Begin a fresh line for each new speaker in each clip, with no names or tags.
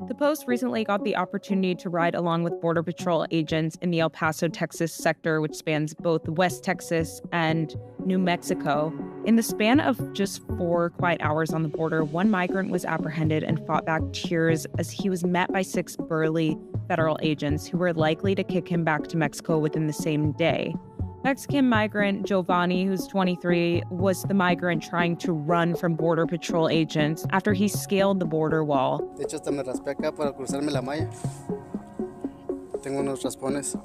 The Post recently got the opportunity to ride along with Border Patrol agents in the El Paso, Texas sector, which spans both West Texas and New Mexico. In the span of just 4 quiet hours on the border, one migrant was apprehended and fought back tears as he was met by 6 burly federal agents who were likely to kick him back to Mexico within the same day. Mexican migrant Jovani, who's 23, was the migrant trying to run from Border Patrol agents after he scaled the border wall.
De hecho, hasta me raspé acá para cruzarme la malla. Tengo unos raspones.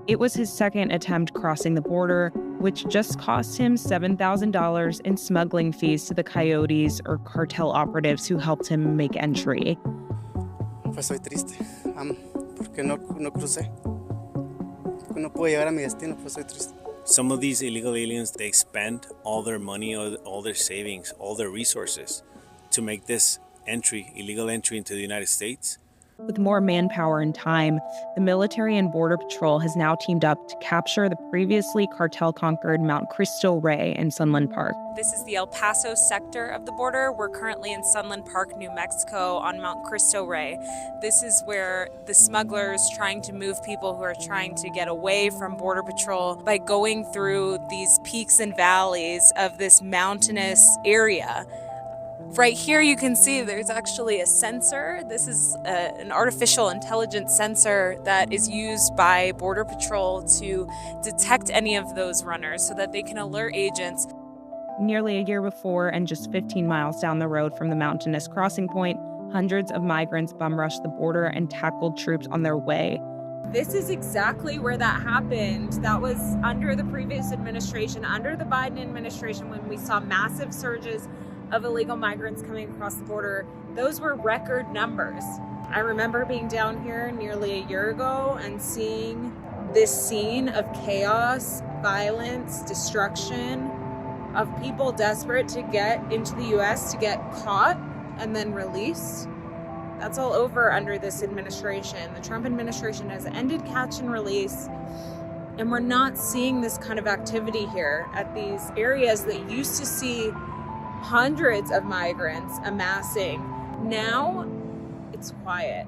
It was his second attempt crossing the border, which just cost him $7,000 in smuggling fees to the coyotes or cartel operatives who helped him make entry.
Pues soy triste, porque no crucé. No puedo llegar a mi destino, pues soy triste.
Some of these illegal aliens, they spend all their money, all their savings, all their resources to make this illegal entry into the United States.
With more manpower and time, the military and Border Patrol has now teamed up to capture the previously cartel-conquered Mount Cristo Rey in Sunland Park.
This is the El Paso sector of the border. We're currently in Sunland Park, New Mexico, on Mount Cristo Rey. This is where the smugglers trying to move people who are trying to get away from Border Patrol by going through these peaks and valleys of this mountainous area. Right here you can see there's actually a sensor. This is an artificial intelligence sensor that is used by Border Patrol to detect any of those runners so that they can alert agents.
Nearly a year before, and just 15 miles down the road from the mountainous crossing point, hundreds of migrants bum-rushed the border and tackled troops on their way.
This is exactly where that happened. That was under the previous administration, under the Biden administration, when we saw massive surges of illegal migrants coming across the border. Those were record numbers. I remember being down here nearly a year ago and seeing this scene of chaos, violence, destruction, of people desperate to get into the US to get caught and then released. That's all over under this administration. The Trump administration has ended catch and release, and we're not seeing this kind of activity here at these areas that used to see hundreds of migrants amassing. Now, it's quiet.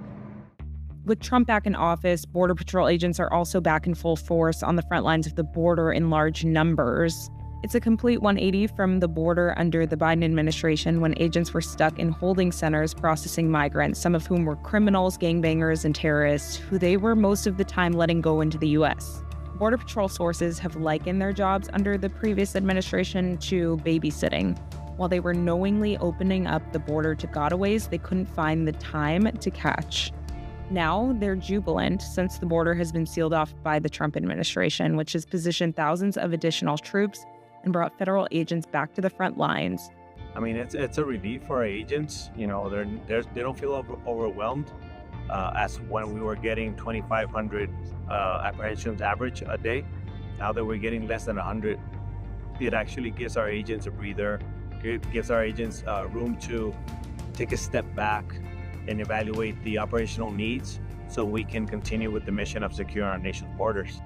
With Trump back in office, Border Patrol agents are also back in full force on the front lines of the border in large numbers. It's a complete 180 from the border under the Biden administration, when agents were stuck in holding centers processing migrants, some of whom were criminals, gangbangers, and terrorists, who they were most of the time letting go into the U.S. Border Patrol sources have likened their jobs under the previous administration to babysitting. While they were knowingly opening up the border to gotaways they couldn't find the time to catch. Now they're jubilant since the border has been sealed off by the Trump administration, which has positioned thousands of additional troops and brought federal agents back to the front lines.
I mean, it's a relief for our agents. You know, they don't feel overwhelmed as when we were getting 2,500 apprehensions average a day. Now that we're getting less than 100, it actually gives our agents a breather. It gives our agents room to take a step back and evaluate the operational needs so we can continue with the mission of securing our nation's borders.